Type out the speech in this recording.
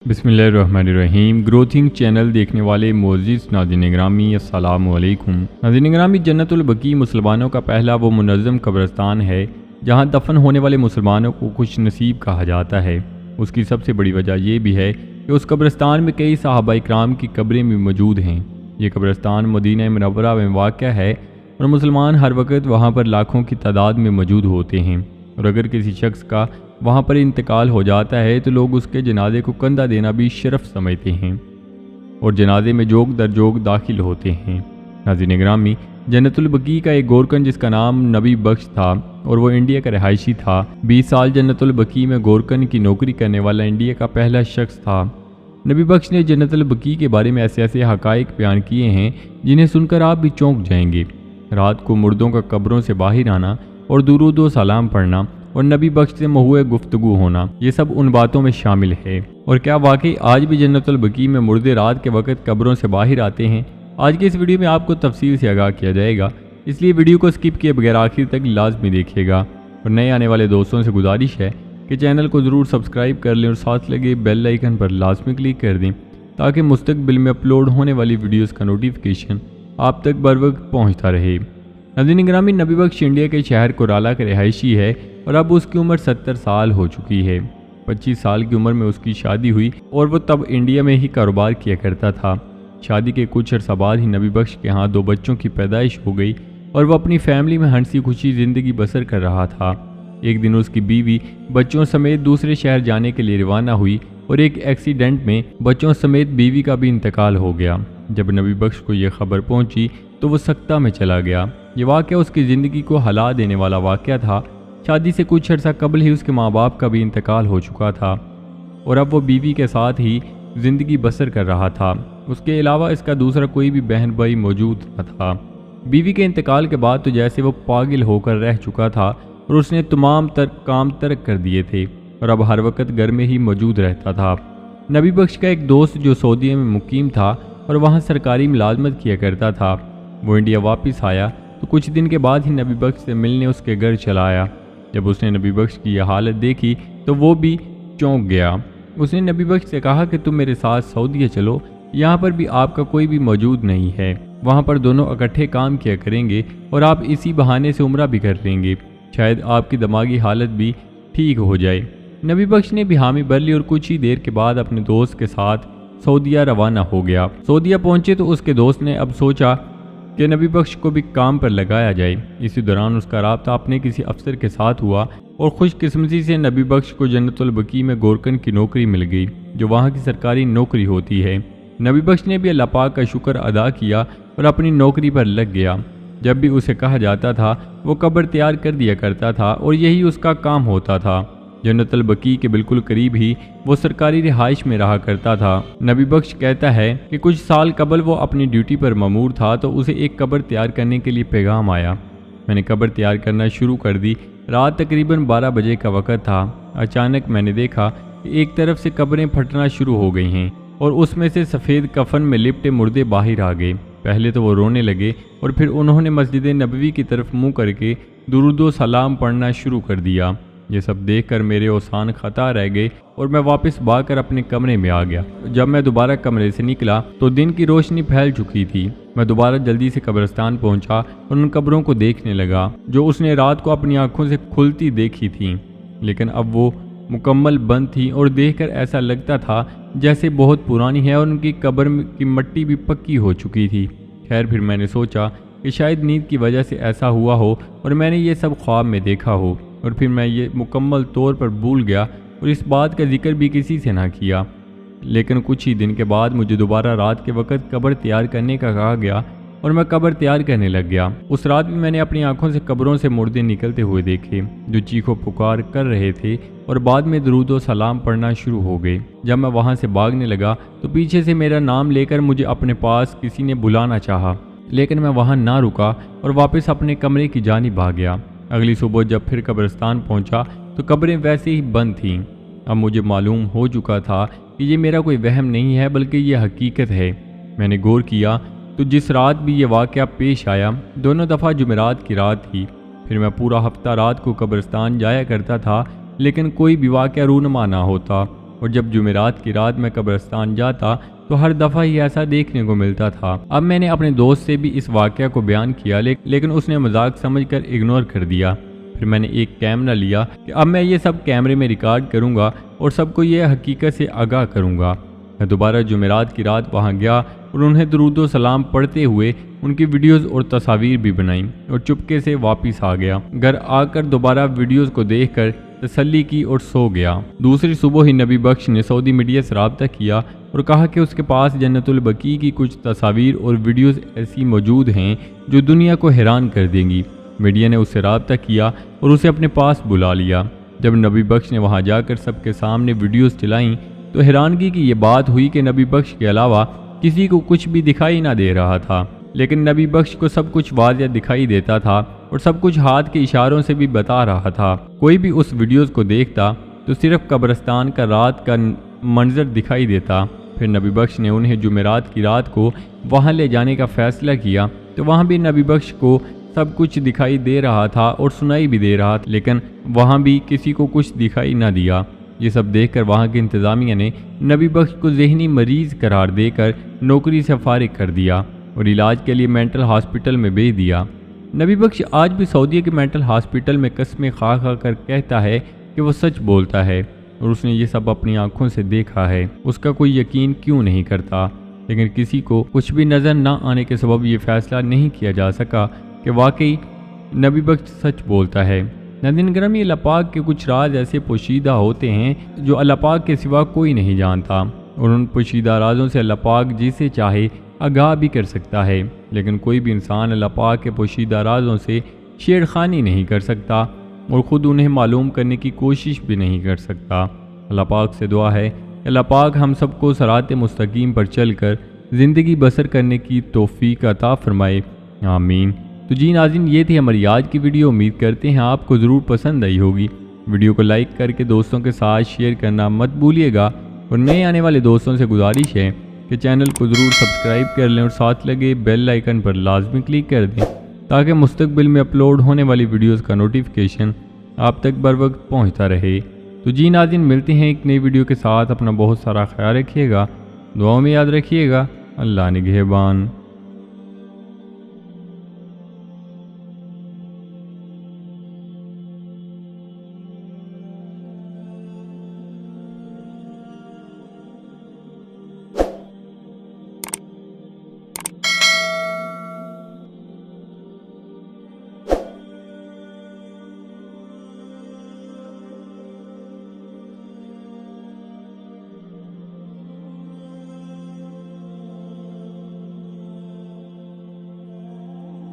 बिस्मिल्लाहिर्रहमानिर्रहीम। ग्रोथिंग चैनल देखने वाले मोअज़्ज़िज़ नाज़रीन ग्रामी, अस्सलामु अलैकुम। नाज़रीन ग्रामी, जन्नतुल बकी मुसलमानों का पहला वो मुनज़्ज़म कब्रिस्तान है जहाँ दफन होने वाले मुसलमानों को खुश नसीब कहा जाता है। उसकी सबसे बड़ी वजह यह भी है कि उस कब्रिस्तान में कई सहाबा इकराम की कब्रें भी मौजूद हैं। ये कब्रिस्तान मदीना मुनव्वरा में वाक़या है और मुसलमान हर वक्त वहाँ पर लाखों की तादाद में मौजूद होते हैं। और अगर किसी शख्स का वहाँ पर इंतकाल हो जाता है तो लोग उसके जनाजे को कंधा देना भी शरफ समझते हैं और जनाजे में जोग दर जोग दाखिल होते हैं। नाज़रीन ग्रामी, जन्नतुल बकी का एक गोरकन जिसका नाम नबी बख्श था और वो इंडिया का रहायशी था। 20 साल जन्नतुल बकी में गोरकन की नौकरी करने वाला इंडिया का पहला शख्स था। नबी बख्श ने जन्नतुल बकी के बारे में ऐसे ऐसे हक़ाइक़ बयान किए हैं जिन्हें सुनकर आप भी चौंक जाएंगे। रात को मुर्दों का कब्रों से बाहर आना और दुरूद व सलाम पढ़ना और नबी बख्श से महुए गुफ्तगू होना, ये सब उन बातों में शामिल है। और क्या वाकई आज भी जन्नतुल बकी में मुर्दे रात के वक्त कब्रों से बाहर आते हैं? आज के इस वीडियो में आपको तफसील से आगाह किया जाएगा, इसलिए वीडियो को स्किप किए बगैर आखिर तक लाजमी देखिएगा। और नए आने वाले दोस्तों से गुजारिश है कि चैनल को ज़रूर सब्सक्राइब कर लें और साथ लगे बेल आइकन पर लाजमी क्लिक कर दें ताकि मुस्तकबिल में अपलोड होने वाली वीडियोज़ का नोटिफिकेशन आप तक बर वक्त पहुँचता रहे। नाज़रीन ग्रामी, नबी बख्श इंडिया के शहर कोराला के रहायशी है और अब उसकी उम्र 70 साल हो चुकी है। 25 साल की उम्र में उसकी शादी हुई और वो तब इंडिया में ही कारोबार किया करता था। शादी के कुछ अर्सा बाद ही नबी बख्श के यहाँ 2 बच्चों की पैदाइश हो गई और वह अपनी फैमिली में हंसी खुशी ज़िंदगी बसर कर रहा था। एक दिन उसकी बीवी बच्चों समेत दूसरे शहर जाने के लिए रवाना हुई और एक एक्सीडेंट में बच्चों समेत बीवी का भी इंतकाल हो गया। जब नबी बख्श को यह खबर पहुंची तो वो सख्ता में चला गया। ये वाक़या उसकी ज़िंदगी को हिला देने वाला वाक़या था। शादी से कुछ अर्सा कबल ही उसके माँ बाप का भी इंतकाल हो चुका था और अब वो बीवी के साथ ही ज़िंदगी बसर कर रहा था। उसके अलावा इसका दूसरा कोई भी बहन भाई मौजूद न था। बीवी के इंतकाल के बाद तो जैसे वो पागल होकर रह चुका था और उसने तमाम काम तर्क कर दिए थे और अब हर वक्त घर में ही मौजूद रहता था। नबी बख्श का एक दोस्त जो सऊदीया में मुकीम था और वहाँ सरकारी मुलाजमत किया करता था, वो इंडिया वापस आया तो कुछ दिन के बाद ही नबी बख्श से मिलने उसके घर चला आया। जब उसने नबी बख्श की यह हालत देखी तो वो भी चौंक गया। उसने नबी बख्श से कहा कि तुम मेरे साथ सऊदीया चलो, यहाँ पर भी आपका कोई भी मौजूद नहीं है। वहाँ पर दोनों इकट्ठे काम किया करेंगे और आप इसी बहाने से उम्रा भी कर लेंगे, शायद आपकी दिमागी हालत भी ठीक हो जाए। नबी बख्श ने भी हामी भर ली और कुछ ही देर के बाद अपने दोस्त के साथ सऊदीया रवाना हो गया। सऊदीया पहुंचे तो उसके दोस्त ने अब सोचा कि नबी बख्श को भी काम पर लगाया जाए। इसी दौरान उसका राब्ता अपने किसी अफसर के साथ हुआ और खुशकिस्मती से नबी बख्श को जन्नतुल बकी में गोरकन की नौकरी मिल गई, जो वहाँ की सरकारी नौकरी होती है। नबी बख्श ने भी अल्लाह पाक का शुक्र अदा किया और अपनी नौकरी पर लग गया। जब भी उसे कहा जाता था वो कब्र तैयार कर दिया करता था और यही उसका काम होता था। जन्नतुल बकी के बिल्कुल करीब ही वो सरकारी रिहाइश में रहा करता था। नबी बख्श कहता है कि कुछ साल कबल वो अपनी ड्यूटी पर ममूर था तो उसे एक कब्र तैयार करने के लिए पैगाम आया। मैंने कब्र तैयार करना शुरू कर दी। रात तकरीबन 12 बजे का वक़्त था। अचानक मैंने देखा कि एक तरफ से कब्रें फटना शुरू हो गई हैं और उसमें से सफ़ेद कफन में लिपटे मुर्दे बाहर आ गए। पहले तो वो रोने लगे और फिर उन्होंने मस्जिद नबवी की तरफ मुँह करके दुरूद व सलाम पढ़ना शुरू कर दिया। ये सब देखकर मेरे औसान खता रह गए और मैं वापस भागकर अपने कमरे में आ गया। जब मैं दोबारा कमरे से निकला तो दिन की रोशनी फैल चुकी थी। मैं दोबारा जल्दी से कब्रिस्तान पहुंचा और उन कब्रों को देखने लगा जो उसने रात को अपनी आंखों से खुलती देखी थी, लेकिन अब वो मुकम्मल बंद थी और देखकर ऐसा लगता था जैसे बहुत पुरानी है और उनकी कब्र की मिट्टी भी पक्की हो चुकी थी। खैर, फिर मैंने सोचा कि शायद नींद की वजह से ऐसा हुआ हो और मैंने ये सब ख्वाब में देखा हो और फिर मैं ये मुकम्मल तौर पर भूल गया और इस बात का जिक्र भी किसी से ना किया। लेकिन कुछ ही दिन के बाद मुझे दोबारा रात के वक्त कब्र तैयार करने का कहा गया और मैं कब्र तैयार करने लग गया। उस रात भी मैंने अपनी आंखों से कब्रों से मुर्दे निकलते हुए देखे जो चीखो पुकार कर रहे थे और बाद में दुरूद व सलाम पढ़ना शुरू हो गए। जब मैं वहाँ से भागने लगा तो पीछे से मेरा नाम लेकर मुझे अपने पास किसी ने बुलाना चाहा, लेकिन मैं वहाँ ना रुका और वापस अपने कमरे की जानिब भाग गया। अगली सुबह जब फिर कब्रिस्तान पहुंचा तो कब्रें वैसे ही बंद थीं। अब मुझे मालूम हो चुका था कि ये मेरा कोई वहम नहीं है बल्कि ये हकीकत है। मैंने गौर किया तो जिस रात भी ये वाक़या पेश आया दोनों दफ़ा जुमेरात की रात थी। फिर मैं पूरा हफ्ता रात को कब्रिस्तान जाया करता था लेकिन कोई भी वाक़या रूनमा ना होता اور جب جمعرات کی رات میں قبرستان جاتا تو ہر دفعہ ہی ایسا دیکھنے کو ملتا تھا۔ اب میں نے اپنے دوست سے بھی اس واقعہ کو بیان کیا لیکن اس نے مذاق سمجھ کر اگنور کر دیا۔ پھر میں نے ایک کیمرہ لیا کہ اب میں یہ سب کیمرے میں ریکارڈ کروں گا اور سب کو یہ حقیقت سے آگاہ کروں گا۔ میں دوبارہ جمعرات کی رات وہاں گیا اور انہیں درود و سلام پڑھتے ہوئے ان کی ویڈیوز اور تصاویر بھی بنائیں اور چپکے سے واپس آ گیا۔ گھر آ کر دوبارہ ویڈیوز کو دیکھ کر تسلی کی اور سو گیا۔ دوسری صبح ہی نبی بخش نے سعودی میڈیا سے رابطہ کیا اور کہا کہ اس کے پاس جنت البقیع کی کچھ تصاویر اور ویڈیوز ایسی موجود ہیں جو دنیا کو حیران کر دیں گی۔ میڈیا نے اس سے رابطہ کیا اور اسے اپنے پاس بلا لیا۔ جب نبی بخش نے وہاں جا کر سب کے سامنے ویڈیوز چلائیں تو حیرانگی کی یہ بات ہوئی کہ نبی بخش کے علاوہ کسی کو کچھ بھی دکھائی نہ دے رہا تھا، لیکن نبی بخش کو سب کچھ واضح دکھائی دیتا تھا اور سب کچھ ہاتھ کے اشاروں سے بھی بتا رہا تھا۔ کوئی بھی اس ویڈیوز کو دیکھتا تو صرف قبرستان کا رات کا منظر دکھائی دیتا۔ پھر نبی بخش نے انہیں جمعرات کی رات کو وہاں لے جانے کا فیصلہ کیا تو وہاں بھی نبی بخش کو سب کچھ دکھائی دے رہا تھا اور سنائی بھی دے رہا تھا، لیکن وہاں بھی کسی کو کچھ دکھائی نہ دیا۔ یہ سب دیکھ کر وہاں کی انتظامیہ نے نبی بخش کو ذہنی مریض قرار دے کر نوکری سے فارغ کر دیا اور علاج کے لیے مینٹل ہاسپٹل میں بھیج دیا۔ نبی بخش آج بھی سعودیہ کے مینٹل ہاسپٹل میں قسمیں کھا کھا کر کہتا ہے کہ وہ سچ بولتا ہے اور اس نے یہ سب اپنی آنکھوں سے دیکھا ہے۔ اس کا کوئی یقین کیوں نہیں کرتا، لیکن کسی کو کچھ بھی نظر نہ آنے کے سبب یہ فیصلہ نہیں کیا جا سکا کہ واقعی نبی بخش سچ بولتا ہے۔ ناظرین گرامی، اللہ پاک کے کچھ راز ایسے پوشیدہ ہوتے ہیں جو اللہ پاک کے سوا کوئی نہیں جانتا، اور ان پوشیدہ رازوں سے اللہ پاک جسے چاہے آگاہ بھی کر سکتا ہے، لیکن کوئی بھی انسان اللہ پاک کے پوشیدہ رازوں سے چھیڑخانی نہیں کر سکتا اور خود انہیں معلوم کرنے کی کوشش بھی نہیں کر سکتا۔ اللہ پاک سے دعا ہے کہ اللہ پاک ہم سب کو صراط مستقیم پر چل کر زندگی بسر کرنے کی توفیق عطا فرمائے، آمین۔ تو جی ناظرین، یہ تھی ہماری آج کی ویڈیو۔ امید کرتے ہیں آپ کو ضرور پسند آئی ہوگی۔ ویڈیو کو لائک کر کے دوستوں کے ساتھ شیئر کرنا مت بھولیے گا، اور نئے آنے والے دوستوں سے گزارش ہے کہ چینل کو ضرور سبسکرائب کر لیں اور ساتھ لگے بیل آئیکن پر لازمی کلک کر دیں تاکہ مستقبل میں اپلوڈ ہونے والی ویڈیوز کا نوٹیفیکیشن آپ تک بر وقت پہنچتا رہے۔ تو جی ناظرین، ملتے ہیں ایک نئی ویڈیو کے ساتھ۔ اپنا بہت سارا خیال رکھیے گا، دعاؤں میں یاد رکھیے گا۔ اللہ نگہبان۔